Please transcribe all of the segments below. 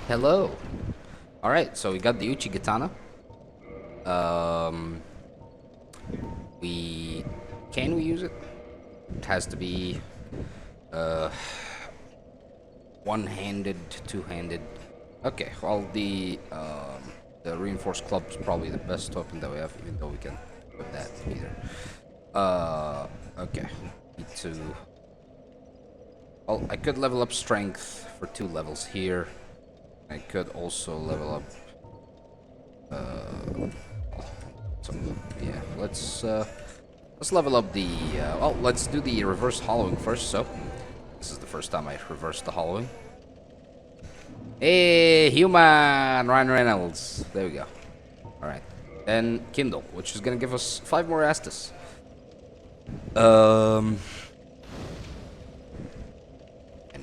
Hello. All right, so we got the Uchi Katana. Um, we can we use it? It has to be uh one-handed, two-handed. Okay, well the reinforced club is probably the best weapon that we have, even though we can put that either. Okay, need to. Well, I could level up strength for 2 levels here. I could also level up. So yeah, let's level up the. Well, let's do the reverse hollowing first. So this is the first time I reversed the hollowing. Hey, human Ryan Reynolds. There we go. All right, then Kindle, which is gonna give us 5 more Estus. And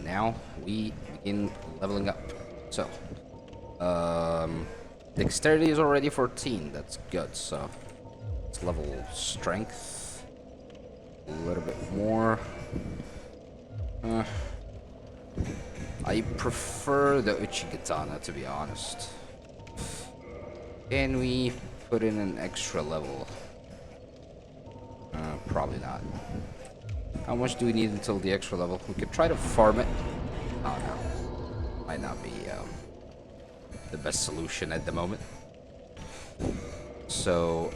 now we begin leveling up. So, dexterity is already 14. That's good. So, let's level strength a little bit more. I prefer the Uchi Katana, to be honest. Can we put in an extra level? Probably not. How much do we need until the extra level? We could try to farm it. Oh no. Might not be the best solution at the moment. So,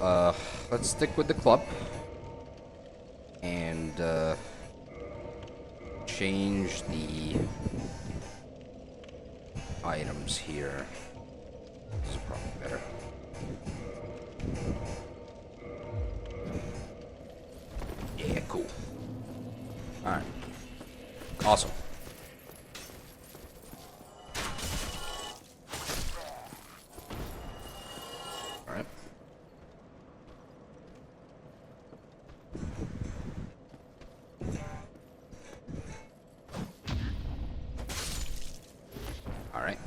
let's stick with the club. And, change the items here. This is probably better. Yeah, cool. Alright. Awesome. Alright. Alright.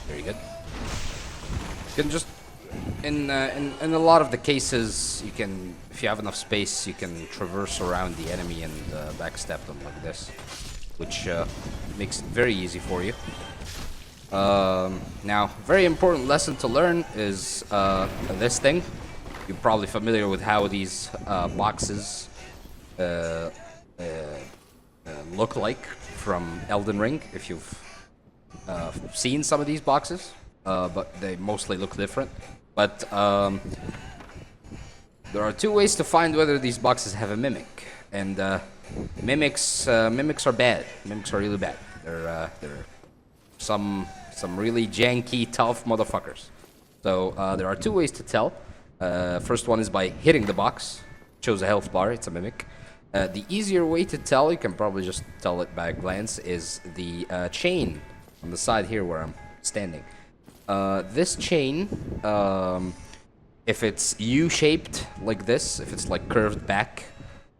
Very good. You can just in a lot of the cases you can, if you have enough space, you can traverse around the enemy and backstab them like this, which makes it very easy for you. Now, very important lesson to learn is this thing. You're probably familiar with how these boxes look like from Elden Ring, if you've seen some of these boxes, but they mostly look different. But there are 2 ways to find whether these boxes have a mimic, and mimics are bad. Mimics are really bad. They're some really janky, tough motherfuckers. So there are 2 ways to tell. First one is by hitting the box. Shows a health bar. It's a mimic. The easier way to tell, you can probably just tell it by a glance, is the chain on the side here where I'm standing. This chain, if it's U-shaped like this, if it's like curved back,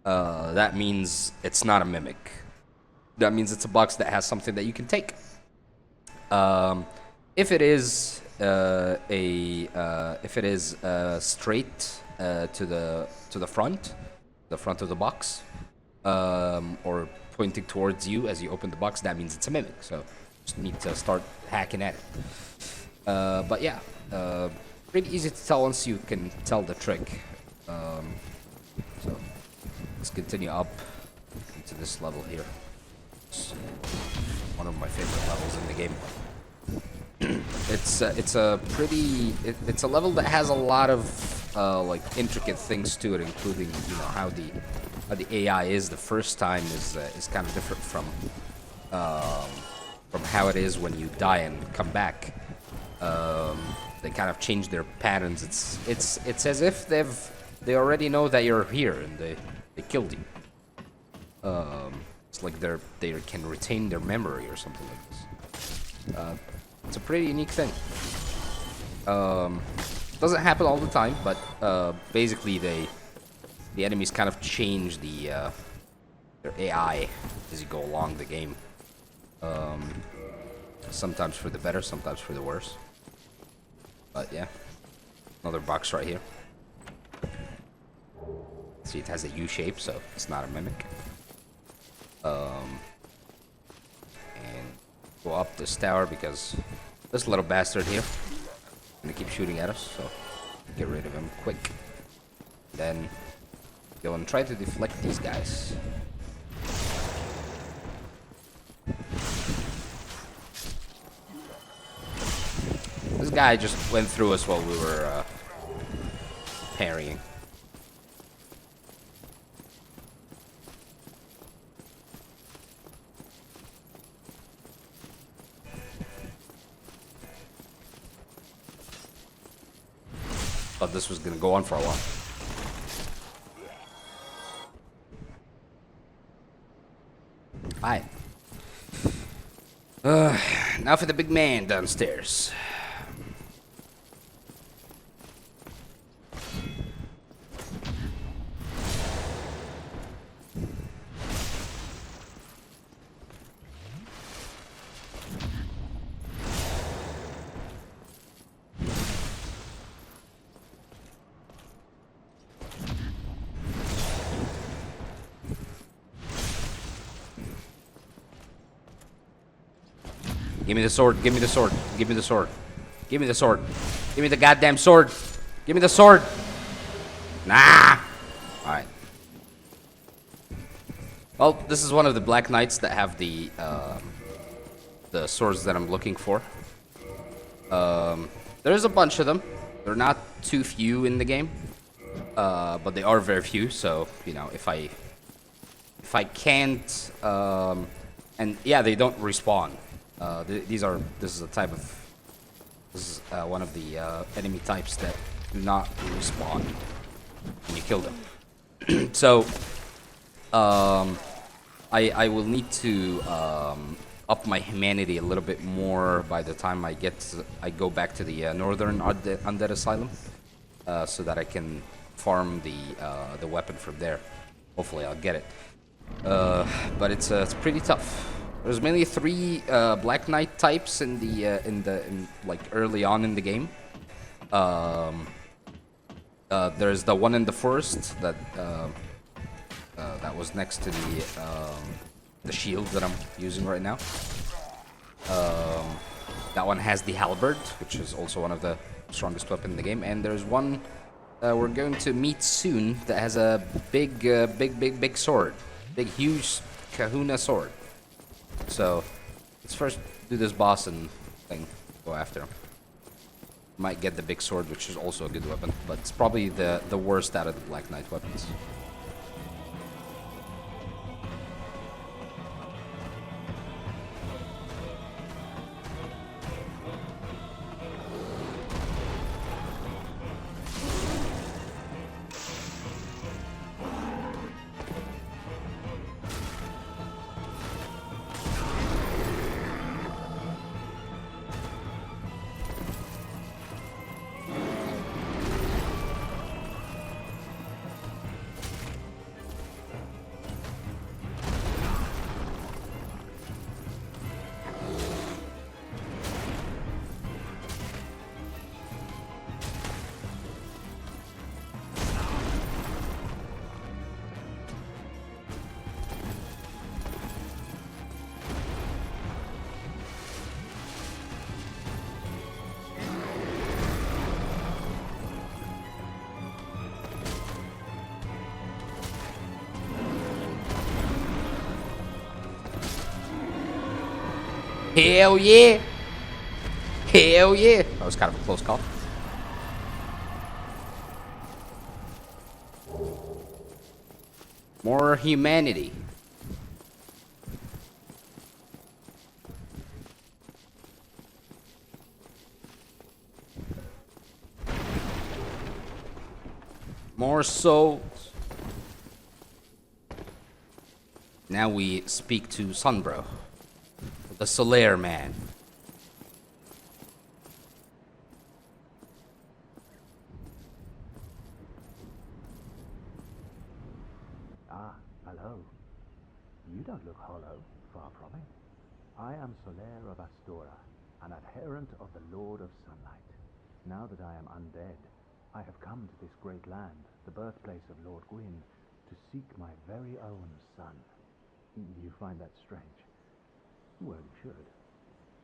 that means it's not a mimic. That means it's a box that has something that you can take. If it is straight to the front of the box, or pointing towards you as you open the box, that means it's a mimic. So just need to start hacking at it. But yeah, pretty easy to tell once you can tell the trick. So let's continue up into this level here. It's one of my favorite levels in the game. It's a level that has a lot of like intricate things to it, including how the AI is the first time is kind of different from how it is when you die and come back. They kind of change their patterns. It's as if they already know that you're here and they killed you. It's like they can retain their memory or something like this. It's a pretty unique thing. Doesn't happen all the time, but basically the enemies kind of change their AI as you go along the game. Sometimes for the better, sometimes for the worse. But yeah, Another box right here. See, it has a U shape, so it's not a mimic. And go up this tower because this little bastard here is gonna keep shooting at us, so get rid of him quick. Then go and try to deflect these guys. This guy just went through us while we were parrying. Thought this was gonna go on for a while. Alright. Now for the big man downstairs. Give me the sword, give me the sword, give me the sword. Give me the sword. Give me the goddamn sword. Give me the sword. Nah. Alright. Well, this is one of the Black Knights that have the swords that I'm looking for. There's a bunch of them. They're not too few in the game. But they are very few, so, you know, if I can't, and yeah, they don't respawn. This is a type of, this is one of the enemy types that do not respawn when you kill them. So, I will need to up my humanity a little bit more by the time I go back to the Northern Undead Asylum, so that I can farm the weapon from there. Hopefully, I'll get it. But it's pretty tough. There's mainly 3 Black Knight types in like early on in the game. There's the one in the forest that was next to the shield that I'm using right now. That one has the halberd, which is also one of the strongest weapons in the game. And there's one we're going to meet soon that has a big sword, big huge Kahuna sword. So, let's first do this boss and thing, go after him. Might get the big sword, which is also a good weapon, but it's probably the worst out of the Black Knight weapons. Hell yeah! Hell yeah! That was kind of a close call. More humanity. More souls. Now we speak to Sunbro, the Solaire man. Ah, hello. You don't look hollow, far from it. I am Solaire of Astora, an adherent of the Lord of Sunlight. Now that I am undead, I have come to this great land, the birthplace of Lord Gwyn, to seek my very own son. You find that strange? Well, you should.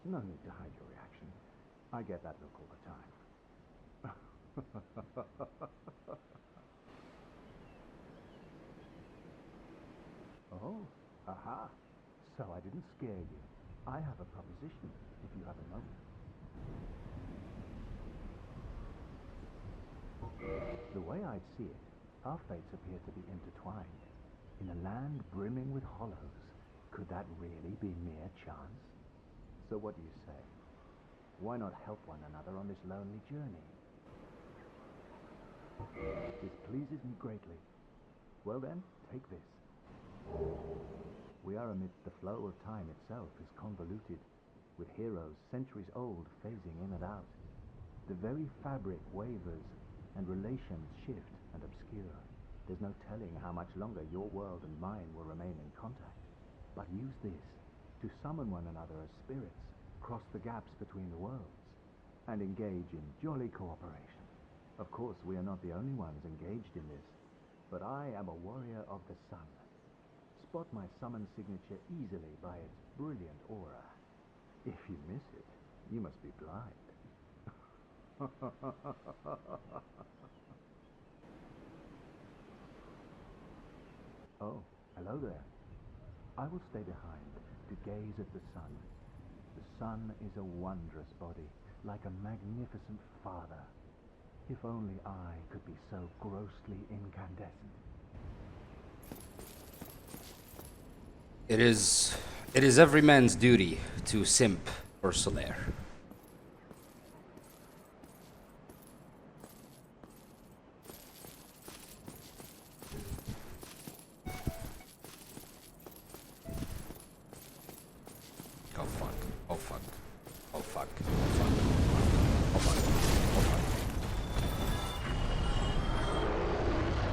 No need to hide your reaction. I get that look all the time. Oh, aha. So I didn't scare you. I have a proposition, if you have a moment. The way I see it, our fates appear to be intertwined. In a land brimming with hollows, could that really be mere chance? So what do you say? Why not help one another on this lonely journey? This pleases me greatly. Well then, take this. We are amidst the flow of time itself is convoluted, with heroes centuries old phasing in and out. The very fabric wavers, and relations shift and obscure. There's no telling how much longer your world and mine will remain in contact. But use this to summon one another as spirits, cross the gaps between the worlds, and engage in jolly cooperation. Of course, we are not the only ones engaged in this, but I am a warrior of the sun. Spot my summon signature easily by its brilliant aura. If you miss it, you must be blind. Oh, hello there. I will stay behind to gaze at the sun. The sun is a wondrous body, like a magnificent father. If only I could be so grossly incandescent. It is every man's duty to simp or Solaire. Oh fuck. Oh fuck. Oh fuck. Oh fuck. Oh fuck. Oh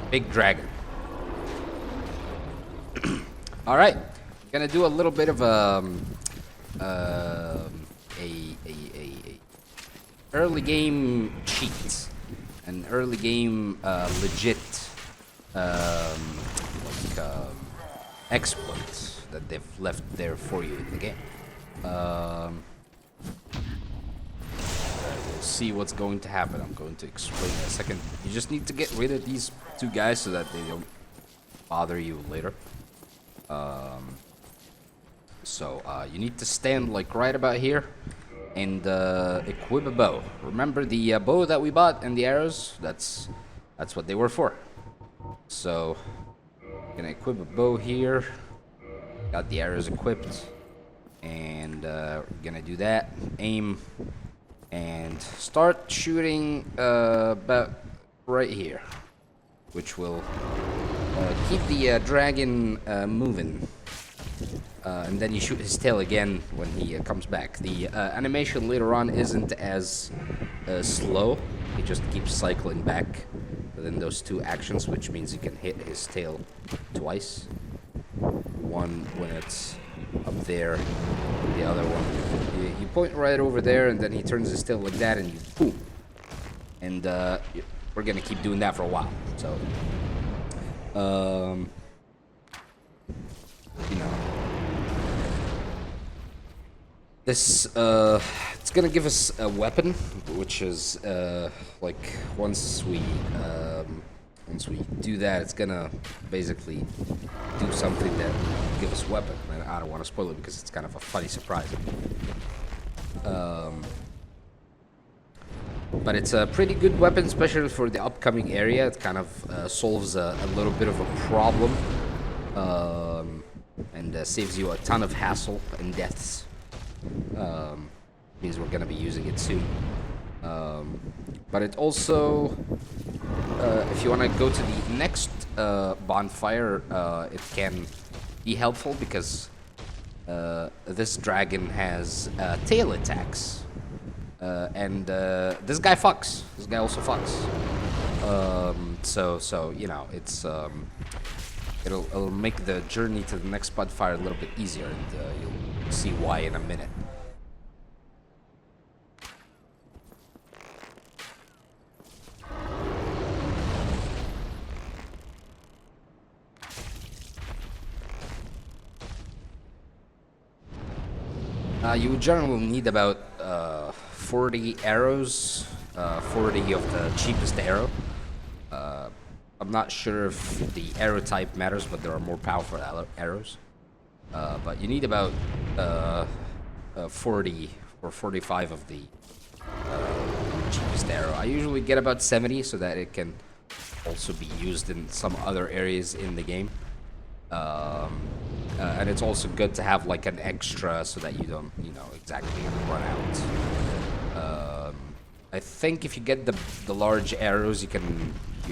fuck. Big dragon. All right. Gonna do a little bit of a early game cheat, an early game legit exploit that they've left there for you in the game. We'll see what's going to happen. I'm going to explain in a second. You just need to get rid of these two guys so that they don't bother you later. So you need to stand like right about here and equip a bow. Remember the bow that we bought and the arrows? That's what they were for. So gonna equip a bow here. Got the arrows equipped, and we're gonna do that. Aim and start shooting about right here, which will keep the dragon moving. And then you shoot his tail again when he comes back. The animation later on isn't as slow. He just keeps cycling back within those two actions, which means you can hit his tail twice. One when it's up there, the other one. You point right over there, and then he turns his tail like that, and you boom. And we're gonna keep doing that for a while. So, you know. This, it's gonna give us a weapon, which is, like, once we do that, it's gonna basically do something that will give us a weapon. And I don't want to spoil it because it's kind of a funny surprise. But it's a pretty good weapon, especially for the upcoming area. It kind of solves a little bit of a problem, and saves you a ton of hassle and deaths. Means we're gonna be using it soon. But it also, if you want to go to the next bonfire, it can be helpful because this dragon has tail attacks, and this guy fucks. This guy also fucks. So you know, it's it'll make the journey to the next bonfire a little bit easier, and you'll see why in a minute. You would generally need about 40 arrows, 40 of the cheapest arrow. I'm not sure if the arrow type matters, but there are more powerful arrows. But you need about 40 or 45 of the cheapest arrow. I usually get about 70 so that it can also be used in some other areas in the game. And it's also good to have like an extra so that you don't, exactly run out. I think if you get the large arrows, you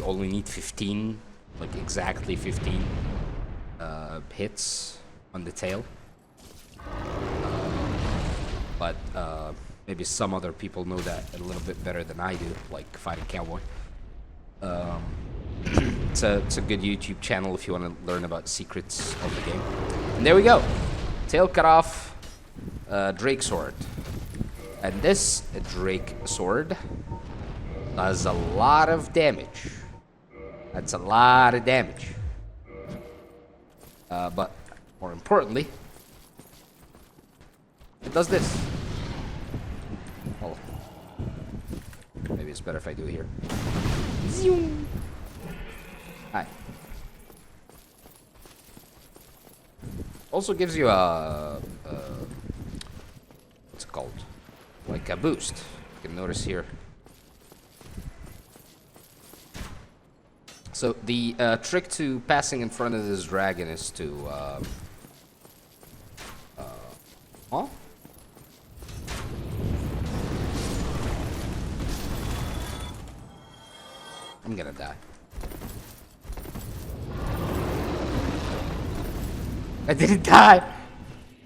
only need 15, like exactly 15 hits on the tail. But maybe some other people know that a little bit better than I do, like Fighting Cowboy. It's a good YouTube channel if you want to learn about secrets of the game. And there we go. Tail cut off, Drake sword. And this Drake sword does a lot of damage. That's a lot of damage. But more importantly, it does this. Oh. Maybe it's better if I do it here. Zoom. Hi. Also gives you a what's it called? Like a boost. You can notice here. So the trick to passing in front of this dragon is to huh? I'm gonna die. I didn't die!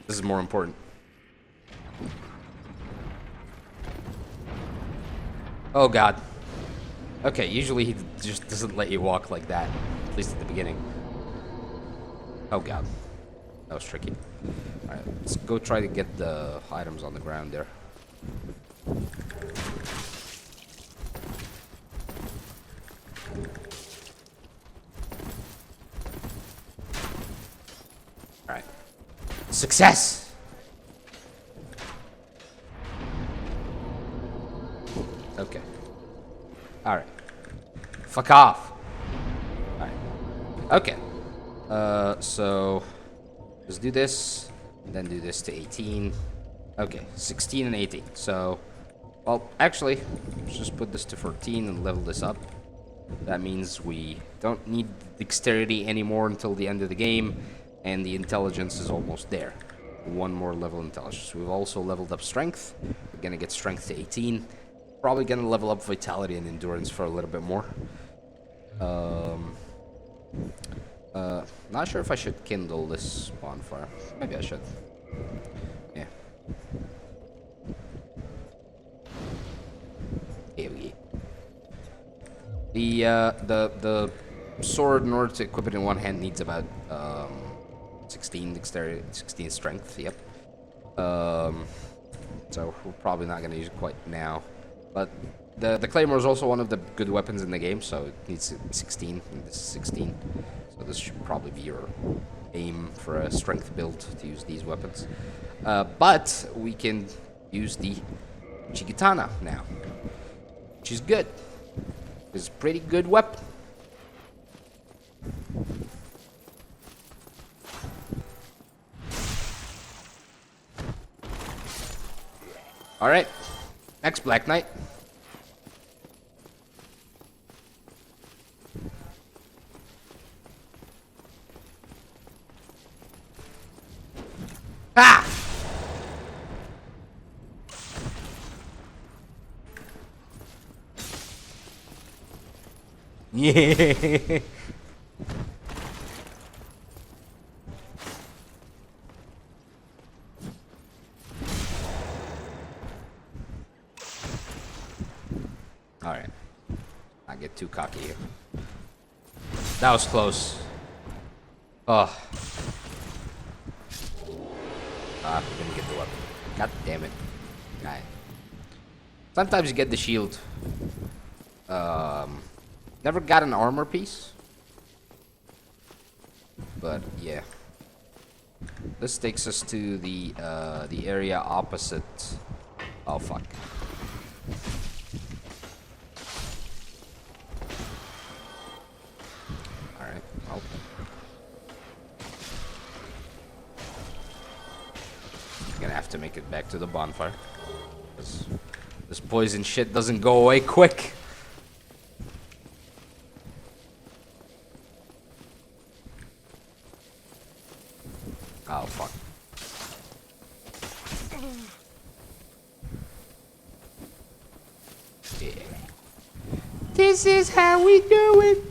This is more important. Oh god. Okay, usually he just doesn't let you walk like that. At least at the beginning. Oh god. That was tricky. Alright, let's go try to get the items on the ground there. Alright. Success! Okay. Alright. Fuck off! Alright. Okay. So... let's do this, and then do this to 18. Okay, 16 and 18. So... well, actually, let's just put this to 14 and level this up. That means we don't need dexterity anymore until the end of the game, and the intelligence is almost there. One more level intelligence. We've also leveled up strength. We're gonna get strength to 18. Probably gonna level up vitality and endurance for a little bit more. Not sure if I should kindle this bonfire. Maybe I should. Yeah. Here we go. The sword, in order to equip it in one hand, needs about 16 dexterity, 16 strength. Yep. So we're probably not gonna use it quite now. But the claymore is also one of the good weapons in the game, so it needs 16, and this is 16. So this should probably be your aim for a strength build to use these weapons. But we can use the Chikatana now, which is good. It's a pretty good weapon. Alright, next Black Knight. Ah! Yeah. Alright. I get too cocky here. That was close. Oh. Ah, we didn't get the weapon. God damn it. Alright. Sometimes you get the shield. Never got an armor piece. But, yeah. This takes us to the area opposite. Oh fuck. All right. Well. Gonna have to make it back to the bonfire. This poison shit doesn't go away quick. Oh fuck. Yeah. This is how we do it.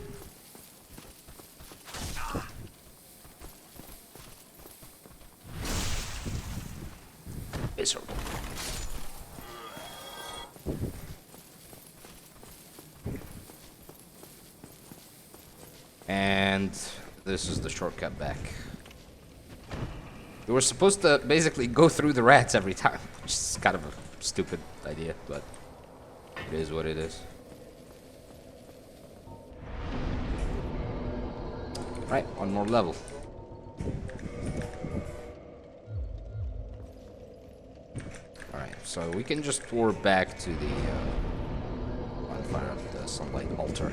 Miserable. And this is the shortcut back. We were supposed to basically go through the rats every time, which is kind of a stupid idea, but it is what it is. Right, one more level. Alright, so we can just tour back to the bonfire of the sunlight altar.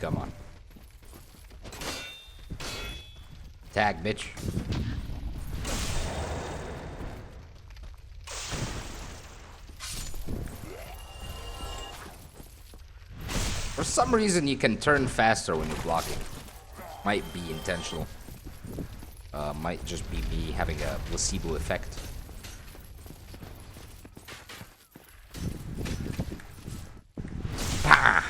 Come on. Tag, bitch. For some reason, you can turn faster when you're blocking. Might be intentional. Might just be me having a placebo effect. Pah!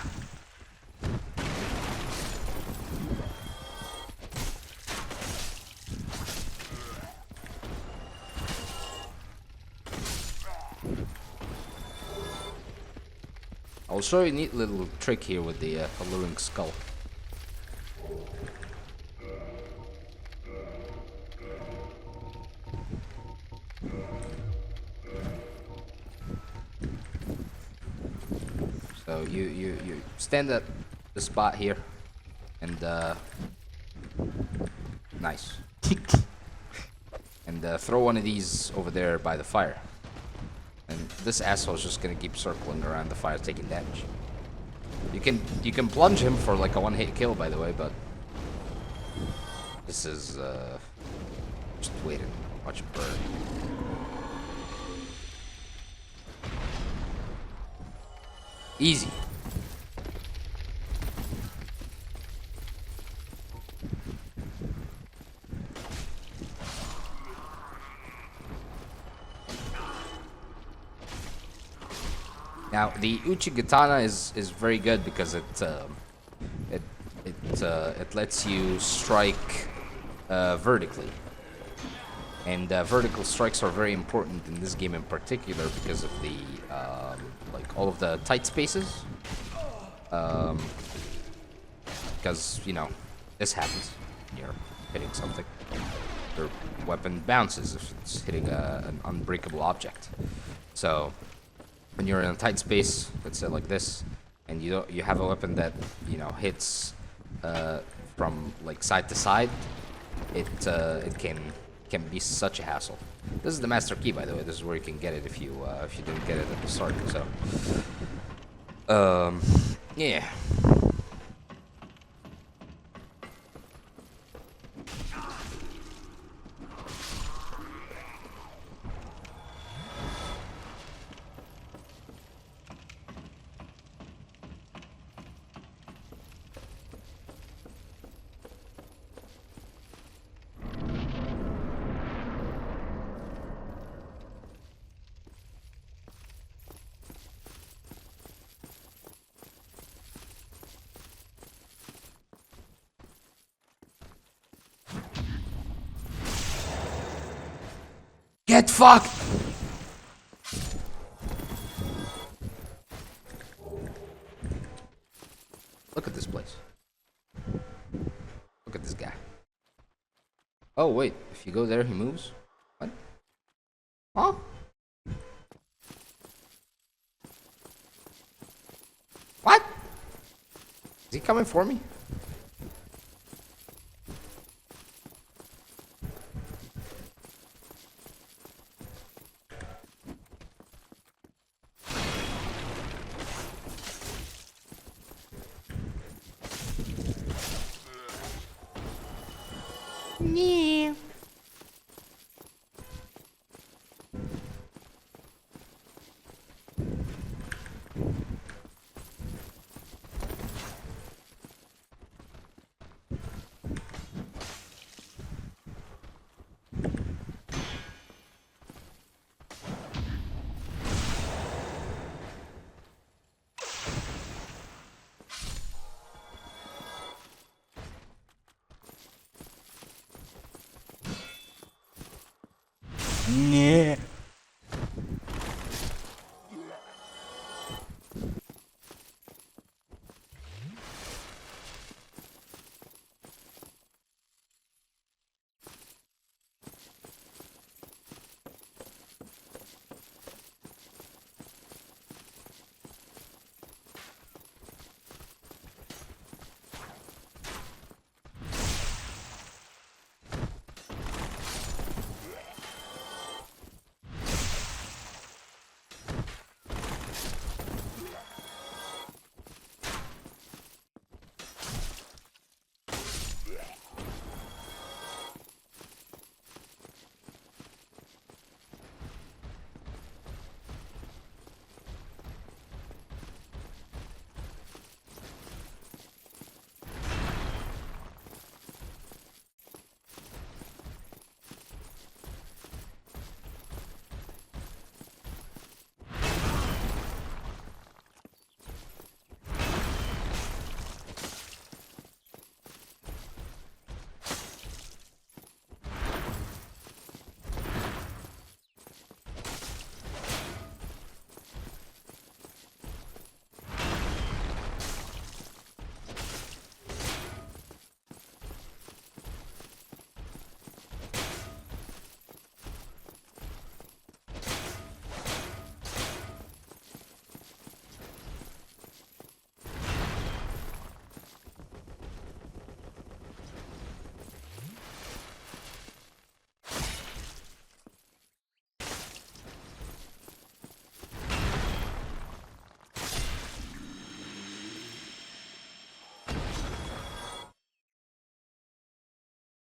I'll show you a neat little trick here with the alluring skull. So you stand at the spot here, and nice, and throw one of these over there by the fire. And this asshole's just gonna keep circling around the fire, taking damage. You can plunge him for like a one-hit kill, by the way, but this is just wait and watch it burn. Easy. Now the Uchigatana is very good because it lets you strike vertically, and vertical strikes are very important in this game in particular because of the like all of the tight spaces. Because you know this happens when you're hitting something. Your weapon bounces if it's hitting an unbreakable object. So when you're in a tight space, let's say like this, and you have a weapon that hits from like side to side, it can be such a hassle. This is the master key, by the way. This is where you can get it if you didn't get it at the start. So, yeah. Get fucked! Look at this place. Look at this guy. Oh wait, if you go there, he moves? What? Huh? What? Is he coming for me? Yeah. Yeah.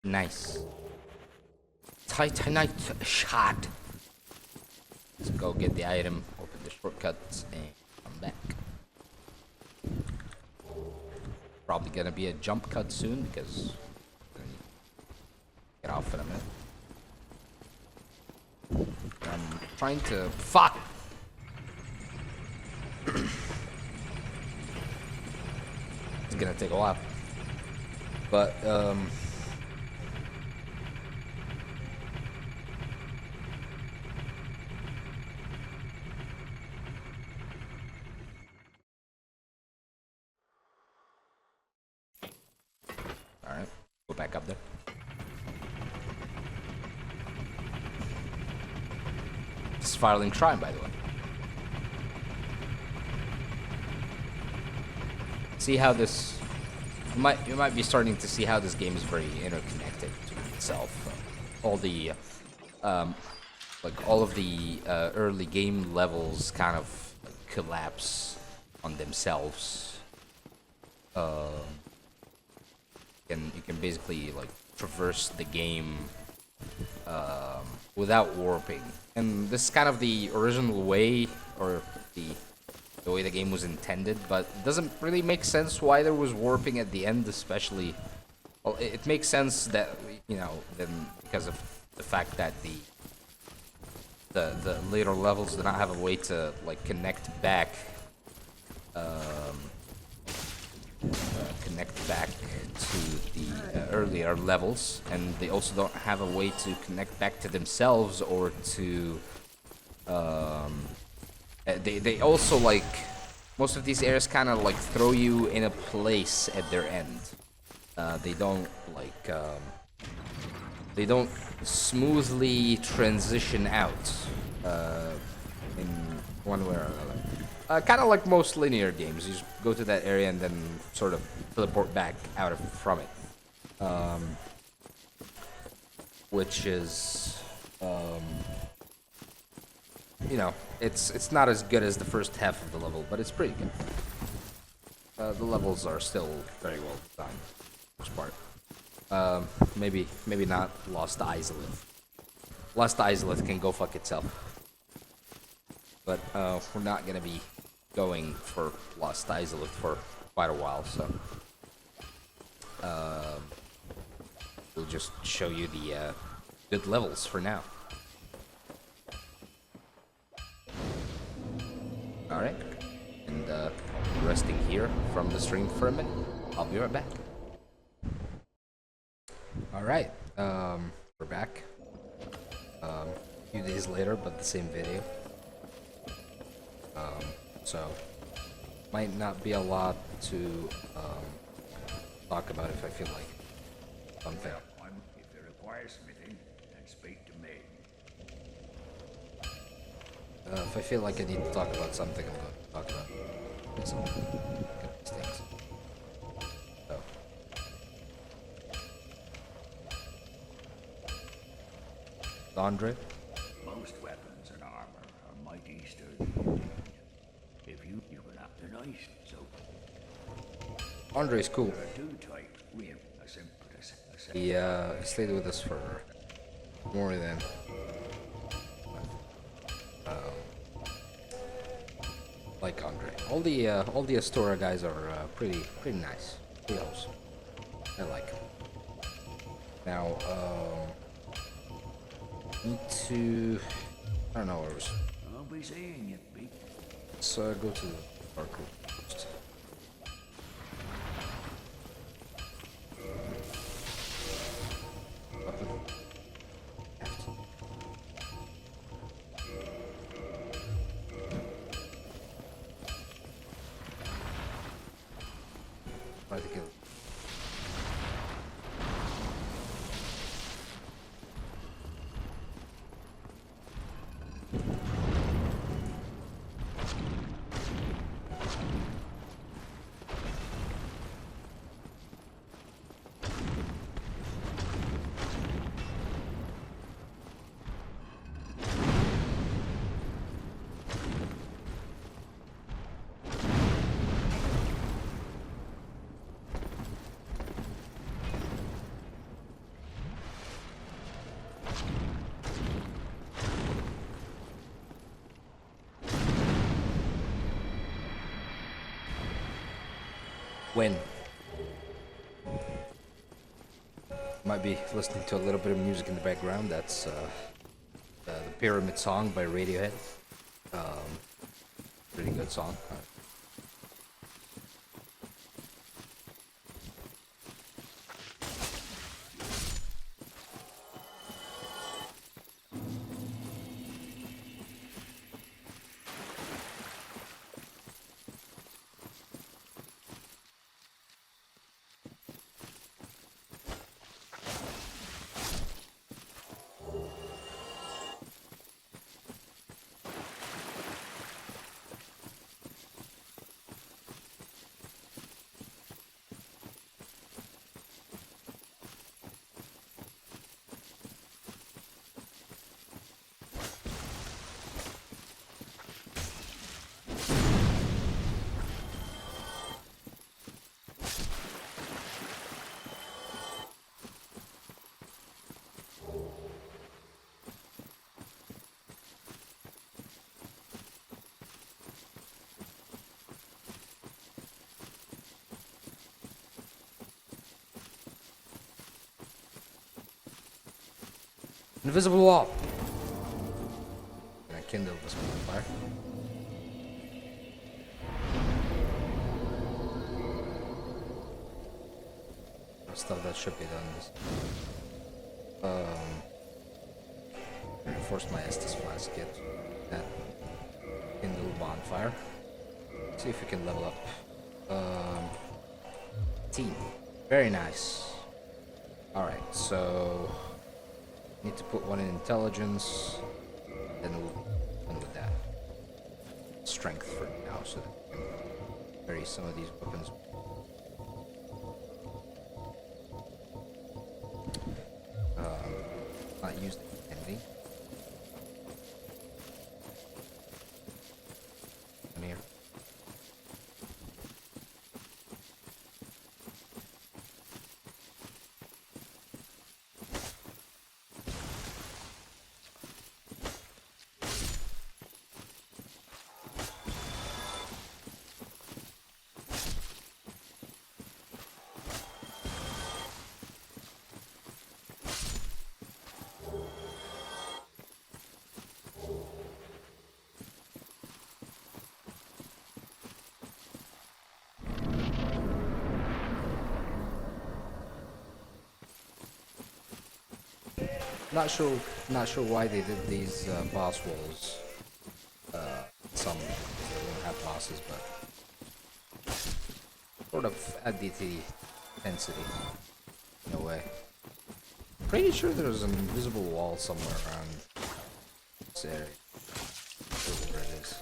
Nice. Titanite shot. Let's go get the item, open the shortcuts, and come back. Probably gonna be a jump cut soon because we're gonna get off in a minute. I'm trying to fuck. It's gonna take a while, but alright, go back up there. It's filing Shrine, by the way. See how this... You might be starting to see how this game is very interconnected to itself. All the... like, all of the early game levels kind of collapse on themselves. And you can basically like traverse the game without warping, and this is kind of the original way, or the way the game was intended, but it doesn't really make sense why there was warping at the end, especially. Well, it makes sense that, you know, then because of the fact that the later levels do not have a way to like connect back to the earlier levels, and they also don't have a way to connect back to themselves or to. They also like most of these areas kind of like throw you in a place at their end. They don't like they don't smoothly transition out in one way or another. Kind of like most linear games, you just go to that area and then sort of teleport back out from it, which is, you know, it's not as good as the first half of the level, but it's pretty good. The levels are still very well designed, for the most part. Maybe not Lost Isolith. Lost Isolith can go fuck itself. But we're not gonna be going for Lost Isolith for quite a while, so we'll just show you the good levels for now. Alright, and resting here from the stream for a minute. I'll be right back. Alright, we're back. A few days later, but the same video. So, might not be a lot to talk about if I feel like it. Something. If it requires smithing, then speak to me. If I feel like I need to talk about something, I'm going to talk about some good things. So. Andre? Most weapons and armor are mighty sturdy. If you can have the nice, so Andre's cool. there are two types. We have a simple. He stayed with us for more than like Andre. All the Astora guys are pretty nice. Pretty awesome. I like them. Now need to, I don't know where it was. I'll be seeing you, Pete. Let's go to the parkour first. Try to kill. When might be listening to a little bit of music in the background. That's the Pyramid Song by Radiohead. Pretty good song. Invisible wall. Can I kindle this bonfire? stuff that should be done. Reinforce my Estus flask, get that Kindle bonfire. See if we can level up. Team. Very nice. Alright, so need to put one in intelligence, then we'll end with that. Strength for now, so that we can carry some of these weapons. Not used anything. In here. Not sure why they did these boss walls. Some they don't have bosses, but sort of add the intensity in a way. Pretty sure there's an invisible wall somewhere around this area. Not sure where it is.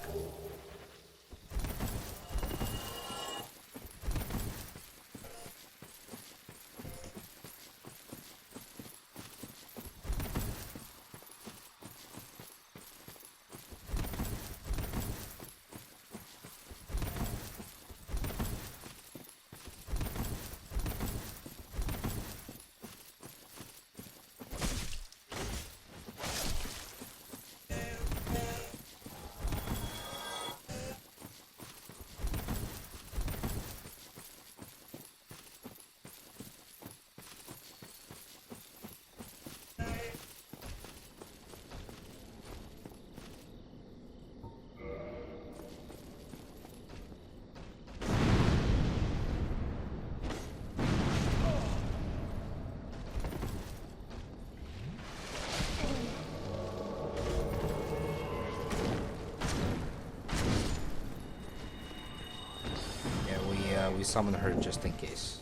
We summon her just in case.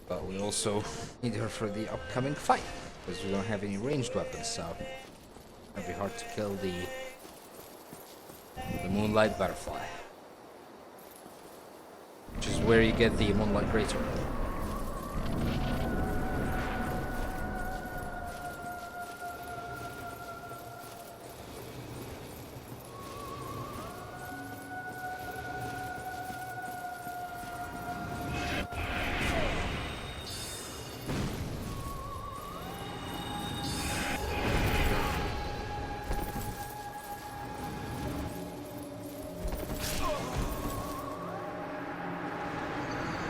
But we also need her for the upcoming fight, because we don't have any ranged weapons, so it'll be hard to kill the Moonlight Butterfly. Which is where you get the Moonlight Greater.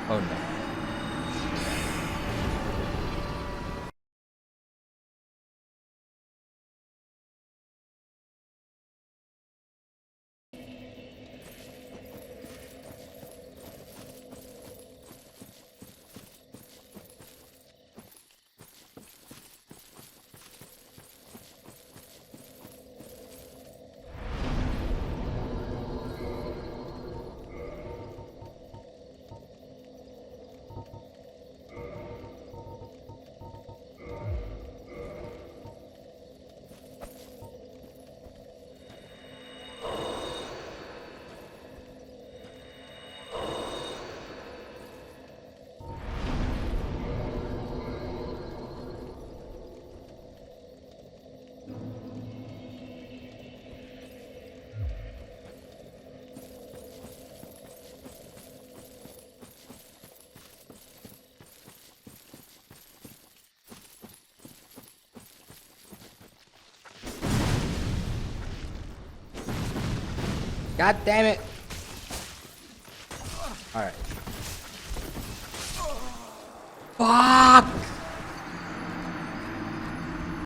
Oh no. God damn it! Alright. Fuck!